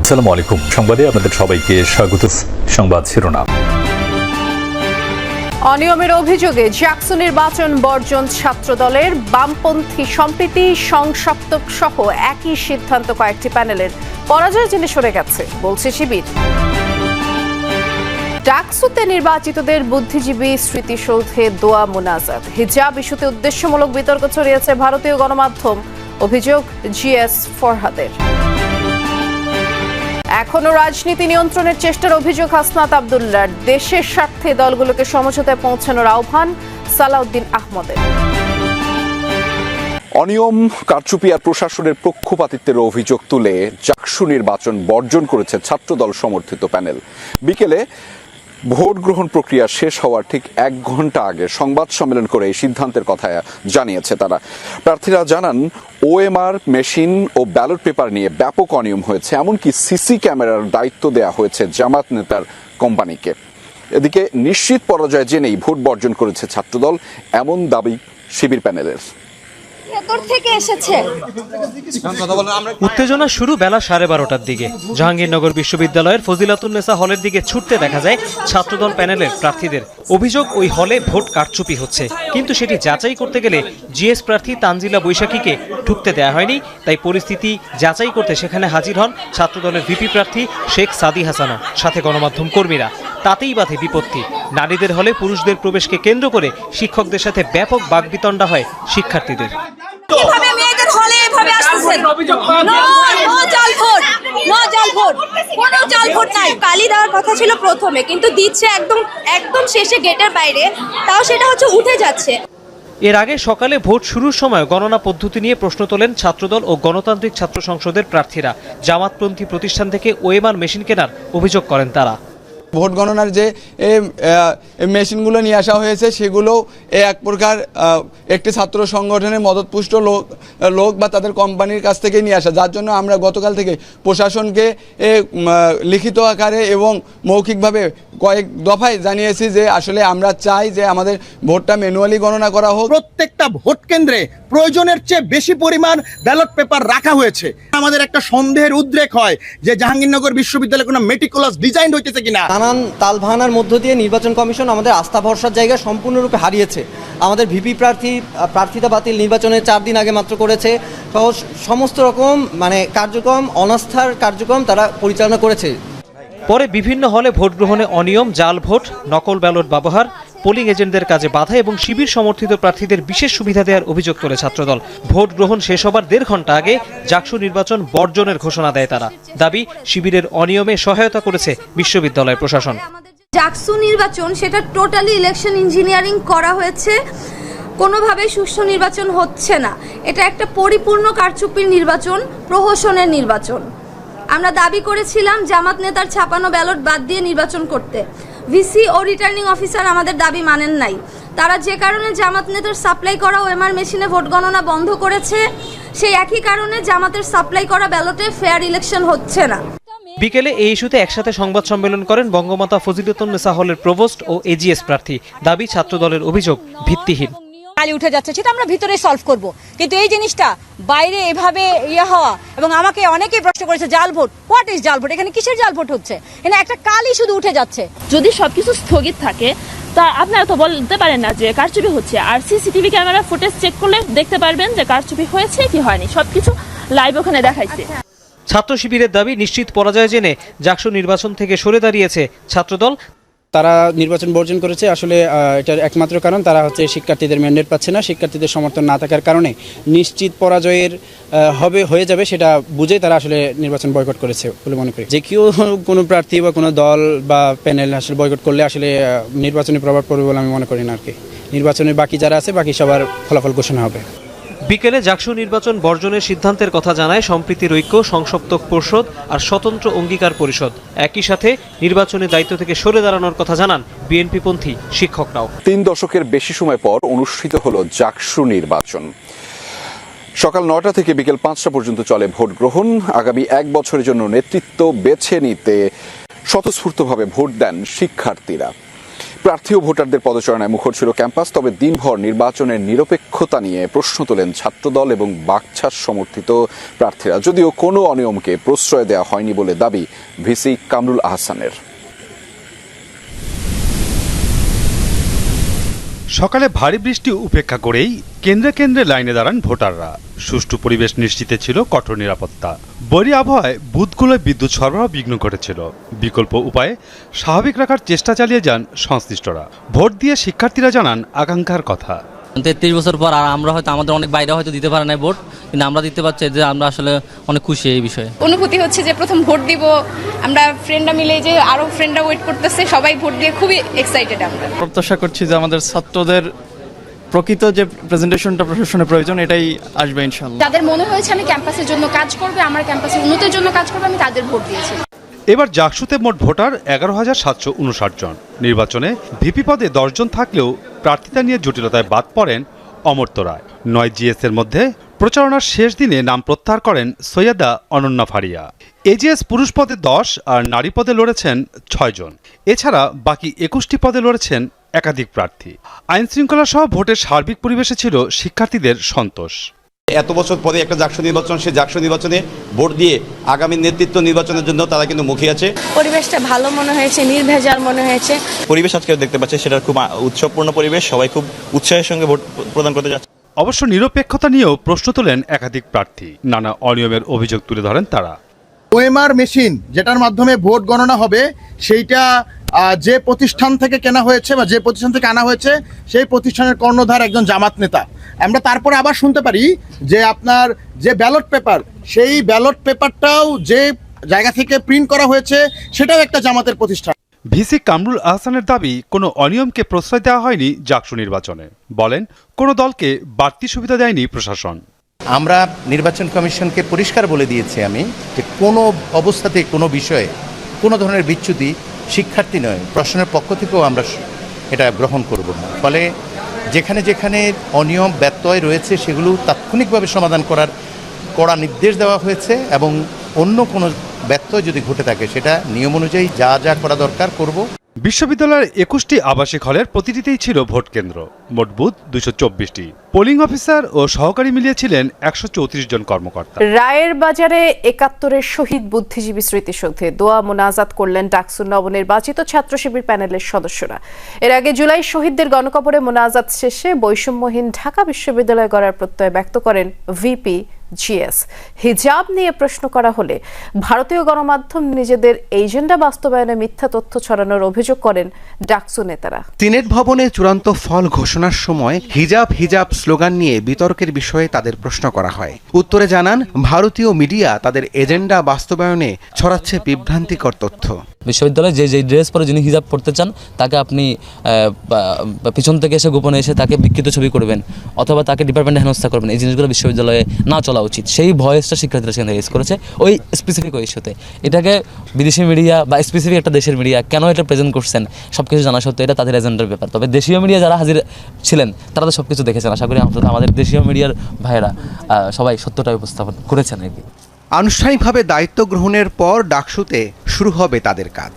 আসসালামু আলাইকুম। সংবাদে আপনাদের সবাইকে স্বাগত। সংবাদ শিরোনাম। অনিয়মের অভিযোগে জাকসু নির্বাচন বর্জন ছাত্রদলের, বামপন্থী সম্প্রীতি সংসপ্তক সহ একই সিদ্ধান্ত কয়েকটি প্যানেলের। পরাজয় জেনে সরে গেছে বলছে শিবির। ডাকসুতে নির্বাচিতদের বুদ্ধিজীবী স্মৃতিসৌধে দোয়া মোনাজাত। হিজাব ইস্যুতে উদ্দেশ্যমূলক বিতর্ক ছড়িয়েছে ভারতীয় গণমাধ্যম, অভিযোগ জিএস ফরহাদের। এখনো রাজনীতি নিয়ন্ত্রণের চেষ্টার অভিযোগ হাসনাত আব্দুল্লাহর। দেশের স্বার্থে দলগুলোকে সমঝোতায় পৌঁছানোর আহ্বান সালাউদ্দিন আহমদের। অনিয়ম, কারচুপি আর প্রশাসনের পক্ষপাতিত্বের অভিযোগ তুলে জাকসু নির্বাচন বর্জন করেছে ছাত্রদল সমর্থিত প্যানেল। বিকেলে ভোট গ্রহণ প্রক্রিয়া শেষ হওয়ার ঠিক 1 ঘন্টা আগে সংবাদ সম্মেলন করে এই সিদ্ধান্তের কথা জানিয়েছে তারা। প্রার্থীরা জানান, ওএমআর মেশিন ও ব্যালট পেপার নিয়ে ব্যাপক অনিয়ম হয়েছে, এমনকি সিসি ক্যামেরার দায়িত্ব দেয়া হয়েছে জামাত নেতার কোম্পানিকে। এদিকে নিশ্চিত পরাজয় জেনেই ভোট বর্জন করেছে ছাত্রদল, এমন দাবি শিবির প্যানেলের। উত্তেজনা শুরু বেলা 12:30টার দিকে। জাহাঙ্গীরনগর বিশ্ববিদ্যালয়ের ফজিলাতুন্নেসা হলের দিকে ছুটতে দেখা যায় ছাত্রদল প্যানেলের প্রার্থীদের। অভিযোগ, ওই হলে ভোট কারচুপি হচ্ছে, কিন্তু সেটি যাচাই করতে গেলে জিএস প্রার্থী তানজিলা বৈশাখীকে ঢুকতে দেয়া হয়নি। তাই পরিস্থিতি যাচাই করতে সেখানে হাজির হন ছাত্রদলের ভিপি প্রার্থী শেখ সাদি হাসানও, সাথে গণমাধ্যম কর্মীরা। তাতেই বাধে বিপত্তি। নারীদের হলে পুরুষদের প্রবেশকে কেন্দ্র করে শিক্ষকদের সাথে ব্যাপক বাকবিতণ্ডা হয় শিক্ষার্থীদের। কিভাবে মেয়েদের হলে এভাবে আসছেন? নো জাল ভোট, নো জাল ভোট, কোনো জাল ভোট নাই। কালি দেওয়ার কথা ছিল প্রথমে, কিন্তু দিচ্ছে একদম শেষে গেটের বাইরে, তাও সেটা হচ্ছে উঠে যাচ্ছে। এর আগে সকালে ভোট শুরুর সময় গণনা পদ্ধতি নিয়ে প্রশ্ন তোলেন ছাত্রদল ও গণতান্ত্রিক ছাত্র সংসদের প্রার্থীরা। জামাতপন্থী প্রতিষ্ঠান থেকে ওএমআর মেশিন কেনার অভিযোগ করেন তারা। ভোট গণনার যে মেশিনগুলো নিয়ে আসা হয়েছে, সেগুলো এক প্রকার একটি ছাত্র সংগঠনের মদতপুষ্ট লোক বা তাদের কোম্পানির কাছ থেকে নিয়ে আসা, যার জন্য আমরা গতকাল থেকে প্রশাসনকে লিখিত আকারে এবং মৌখিকভাবে কয়েক দফায় জানিয়েছি যে আসলে আমরা চাই যে আমাদের ভোটটা ম্যানুয়ালি গণনা করা হোক। প্রত্যেকটা ভোট কেন্দ্রে প্রয়োজনের চেয়ে বেশি পরিমাণ ব্যালট পেপার রাখা হয়েছে। আমাদের একটা সন্দেহের উদ্রেক হয় যে জাহাঙ্গীরনগর বিশ্ববিদ্যালয়ে কোনো মেটিকুলাস ডিজাইন হইতেছে কিনা। নানান তালভানার মধ্য দিয়ে নির্বাচন কমিশন আমাদের আস্থা ভরসার জায়গা সম্পূর্ণরূপে হারিয়েছে। আমাদের ভিপি প্রার্থিতা বাতিল নির্বাচনের 4 দিন আগে মাত্র করেছে। সমস্ত রকম কার্যক্রম, অনাস্থার কার্যক্রম তারা পরিচালনা করেছে। পরে বিভিন্ন হলে ভোট গ্রহণে অনিয়ম, জাল ভোট, নকল ব্যালট ব্যবহার, পোলিং এজেন্টদের কাজে বাধা এবং শিবির সমর্থিত প্রার্থীদের বিশেষ সুবিধা দেওয়ার অভিযোগ করে ছাত্রদল। ভোট গ্রহণ শেষ হবার 1.5 ঘন্টা আগে জাকসু নির্বাচন বর্জনের ঘোষণা দেয় তারা। দাবি, শিবিরের অনিয়মে সহায়তা করেছে বিশ্ববিদ্যালয় প্রশাসন। জাকসু নির্বাচন সেটা টোটালি ইলেকশন ইঞ্জিনিয়ারিং করা হয়েছে, কোনোভাবে সুষ্ঠু নির্বাচন হচ্ছে না। এটা একটা পরিপূর্ণ কারচুপির নির্বাচন, প্রহসনের নির্বাচন। আমরা দাবি করেছিলাম জামাত নেতার ছাপানো ব্যালট বাদ দিয়ে নির্বাচন করতে। ভিসি ও রিটার্নিং অফিসার আমাদের দাবি মানেন নাই। তারা যে কারণে জামাত নেতার সাপ্লাই করা ওএমআর মেশিনে ভোট গণনা বন্ধ করেছে, সেই একই কারণে জামাতের সাপ্লাই করা ব্যালটে ফেয়ার ইলেকশন হচ্ছে না। বিকেলে এই ইস্যুতে একসাথে সংবাদ সম্মেলন করেন বঙ্গমাতা ফজিলাতুন্নেসা হলের প্রভোস্ট ও এজিএস প্রার্থী। দাবি, ছাত্রদলের অভিযোগ ভিত্তিহীন। কালি উঠে যাচ্ছে, সেটা আমরা ভিতরে সলভ করব, কিন্তু এই জিনিসটা বাইরে এভাবে হওয়া, এবং আমাকে অনেকেই প্রশ্ন করেছে জাল ভোট। হোয়াট ইজ জাল ভোট? এখানে কিসের জাল ভোট হচ্ছে? এখানে একটা কালি শুধু উঠে যাচ্ছে। যদি সবকিছু স্থগিত থাকে, তা আপনারা তো বলতে পারেন না যে কারচুপি হচ্ছে। আর সিসিটিভি ক্যামেরা ফুটেজ চেক করলে দেখতে পারবেন যে কারচুপি হয়েছে কি হয়নি, সবকিছু লাইভ ওখানে দেখাইছে। ছাত্র শিবিরের দাবি, নিশ্চিত পরাজয় জেনে জাকসু নির্বাচন থেকে সরে দাঁড়িয়েছে ছাত্রদল। তারা নির্বাচন বর্জন করেছে। আসলে এটার একমাত্র কারণ তারা হচ্ছে শিক্ষার্থীদের ম্যান্ডেট পাচ্ছে না। শিক্ষার্থীদের সমর্থন না থাকার কারণে নিশ্চিত পরাজয়ের হয়ে যাবে সেটা বুঝে তারা আসলে নির্বাচন বয়কট করেছে বলে মনে করি। যে কেউ কোনো প্রার্থী বা কোনো দল বা প্যানেল আসলে বয়কট করলে আসলে নির্বাচনী প্রভাব পড়বে বলে আমি মনে করি না আর কি। নির্বাচনে বাকি যারা আছে বাকি সবার ফলাফল ঘোষণা হবে। বিকেলে জাকসু নির্বাচন বর্জনের সিদ্ধান্তের কথা জানায় সম্প্রীতির ঐক্য, সংসপ্তক পর্ষদ আর স্বতন্ত্র অঙ্গীকার পরিষদ। একই সাথে নির্বাচনের দায়িত্ব থেকে সরে দাঁড়ানোর কথা জানান বিএনপিপন্থী শিক্ষকরাও। 3 দশকের বেশি সময় পর অনুষ্ঠিত হলো জাকসু নির্বাচন। সকাল 9টা থেকে বিকেল 5টা পর্যন্ত চলে ভোট গ্রহণ। আগামী 1 বছরের জন্য নেতৃত্ব বেছে নিতে স্বতঃস্ফূর্তভাবে ভোট দেন শিক্ষার্থীরা। প্রার্থী ও ভোটারদের পদচারণায় মুখর ছিল ক্যাম্পাস। তবে দিনভর নির্বাচনের নিরপেক্ষতা নিয়ে প্রশ্ন তোলেন ছাত্রদল এবং বাকছাস সমর্থিত প্রার্থীরা, যদিও কোনো অনিয়মকে প্রশ্রয় দেওয়া হয়নি বলে দাবি ভিসি কামরুল আহসানের। সকালে ভারী বৃষ্টি উপেক্ষা করেই কেন্দ্রে কেন্দ্রে লাইনে দাঁড়ান ভোটাররা। সুষ্ঠু পরিবেশ নিশ্চিতে ছিল কঠোর নিরাপত্তা। বৈরী আবহাওয়ায় বুথগুলোয় বিদ্যুৎ সরবরাহ বিঘ্ন ঘটেছিল। বিকল্প উপায়ে স্বাভাবিক রাখার চেষ্টা চালিয়ে যান সংশ্লিষ্টরা। ভোট দিয়ে শিক্ষার্থীরা জানান আকাঙ্ক্ষার কথা। 33 বছর পর আর আমরা হয়তো আমাদের অনেক বাইরে হয়তো দিতে পারে না ভোট, কিন্তু আমরা দিতে পারছি, যে আমরা আসলে অনেক খুশি এই বিষয়ে। অনুভূতি হচ্ছে যে প্রথম ভোট দিব আমরা, ফ্রেন্ডরা মিলে যে আরো ফ্রেন্ডরা ওয়েট করতেছে, সবাই ভোট দিয়ে খুবই এক্সাইটেড। আমরা প্রত্যাশা করছি যে আমাদের ছাত্রদের প্রকৃত যে প্রেজেন্টেশনটা প্রশাসনের প্রয়োজন এটাই আসবে ইনশাআল্লাহ। যাদের মনে হয়েছে আমি ক্যাম্পাসের জন্য কাজ করবে, আমার ক্যাম্পাসের উন্নতির জন্য কাজ করবে, আমি তাদের ভোট দিয়েছি। এবার জাকসুতে মোট ভোটার 11,759 জন। নির্বাচনে ভিপি পদে 10 জন থাকলেও প্রার্থিতা নিয়ে জটিলতায় বাদ পড়েন অমর্ত্য রায়। 9 জিএস এর মধ্যে প্রচারণার শেষ দিনে নাম প্রত্যাহার করেন সৈয়দা অনন্যা ফারিয়া। এজিএস পুরুষ পদে 10 আর নারী পদে লড়েছেন 6 জন। এছাড়া বাকি 21টি পদে লড়েছেন একাধিক প্রার্থী। আইন শৃঙ্খলা সহ ভোটের সার্বিক পরিবেশে ছিল শিক্ষার্থীদের সন্তোষ। এত বছর পরে একটা জাকসু নির্বাচন, সেই জাকসু নির্বাচনে ভোট দিয়ে আগামী নেতৃত্ব নির্বাচনের জন্য তারা কিন্তু মুখিয়ে আছে। পরিবেশটা ভালো মনে হয়েছে, নির্ভেজাল মনে হয়েছে। পরিবেশ আজকে দেখতে পাচ্ছে সেটা খুব উৎসবপূর্ণ পরিবেশ, সবাই খুব উৎসাহের সঙ্গে ভোট প্রদান করতে যাচ্ছে। অবশ্য নিরপেক্ষতা নিয়েও প্রশ্ন তোলেন একাধিক প্রার্থী। নানা অনিয়মের অভিযোগ তুলে ধরেন তারা। ওএমআর মেশিন যেটার মাধ্যমে ভোট গণনা হবে, সেইটা যে প্রতিষ্ঠান থেকে কেনা হয়েছে বা যে প্রতিষ্ঠান থেকে আনা হয়েছে সেই প্রতিষ্ঠানের কর্ণধার একজন জামাত নেতা। আমরা তারপরে আবার শুনতে পারি যে আপনার যে ব্যালট পেপার, সেই ব্যালট পেপারটাও যে জায়গা থেকে প্রিন্ট করা হয়েছে সেটাও একটা জামাতের প্রতিষ্ঠান। ভিসি কামরুল আহসানের দাবি, কোনো অনিয়মকে প্রশ্রয় দেওয়া হয়নি জাকসু নির্বাচনে। বলেন, কোনো দলকে বাড়তি সুবিধা দেয়নি প্রশাসন। আমরা নির্বাচন কমিশনকে পরিষ্কার বলে দিয়েছি আমি, যে কোনো অবস্থাতে কোনো বিষয়ে কোনো ধরনের বিচ্যুতি শিক্ষার্থী নয়, প্রশাসনের পক্ষ থেকেও আমরা এটা গ্রহণ করব না। ফলে যেখানে যেখানে অনিয়ম ব্যত্যয় রয়েছে সেগুলো তাৎক্ষণিকভাবে সমাধান করার কড়া নির্দেশ দেওয়া হয়েছে, এবং অন্য কোনো ব্যত্যয় যদি ঘটে থাকে সেটা নিয়ম অনুযায়ী যা যা করা দরকার করব। বিশ্ববিদ্যালয়ের 21টি আবাসিক হলের প্রতিটিতেই ছিল ভোট কেন্দ্র। মোট বুথ 224টি। পোলিং অফিসার ও সহকারী মিলিয়ে ছিলেন 134 জন কর্মকর্তা। রায়ের বাজারে 71 শহীদ বুদ্ধিজীবী স্মৃতিসৌধে দোয়া মোনাজাত করলেন ডাকসুর নবনির্বাচিত ছাত্র শিবির প্যানেলের সদস্যরা। এর আগে জুলাই শহীদদের গণকবরে মোনাজাত শেষে বৈষম্যহীন ঢাকা বিশ্ববিদ্যালয় গড়ার প্রত্যয় ব্যক্ত করেন ভিপি জিএস। হিজাব নিয়ে প্রশ্ন করা হলে ভারতীয় গণমাধ্যম নিজেদের এজেন্ডা বাস্তবায়নে মিথ্যা তথ্য ছড়ানোর অভিযোগ করেন ডাকসু নেতারা। সিনেট ভবনে চূড়ান্ত ফল ঘোষণার সময় হিজাব হিজাব স্লোগান নিয়ে বিতর্কের বিষয়ে তাদের প্রশ্ন করা হয়। উত্তরে জানান, ভারতীয় মিডিয়া তাদের এজেন্ডা বাস্তবায়নে ছড়াচ্ছে বিভ্রান্তিকর তথ্য। বিশ্ববিদ্যালয়ে যে ড্রেস পরে যিনি হিজাব পড়তে চান তাকে আপনি পিছন থেকে এসে গোপনে এসে তাকে বিকৃত ছবি করবেন, অথবা তাকে ডিপার্টমেন্টে হেনস্থা করবেন, এই জিনিসগুলো বিশ্ববিদ্যালয়ে না চলা উচিত। সেই ভয়েসটা শিক্ষার্থীরা সেখানে রেজ করেছে ওই স্পেসিফিক ওই ইস্যুতে। এটাকে বিদেশি মিডিয়া বা স্পেসিফিক একটা দেশের মিডিয়া কেন এটা প্রেজেন্ট করছেন সব কিছু জানা সত্ত্বেও এটা তাদের এজেন্ডার ব্যাপার। তবে দেশীয় মিডিয়া যারা হাজির ছিলেন তারা তো সব কিছু দেখেছেন। আশা করি আমাদের দেশীয় মিডিয়ার ভাইয়েরা সবাই সত্যটা উপস্থাপন করেছেন আর কি। আনুষ্ঠানিকভাবে দায়িত্ব গ্রহণের পর ডাকসুতে শুরু হবে তাদের কাজ।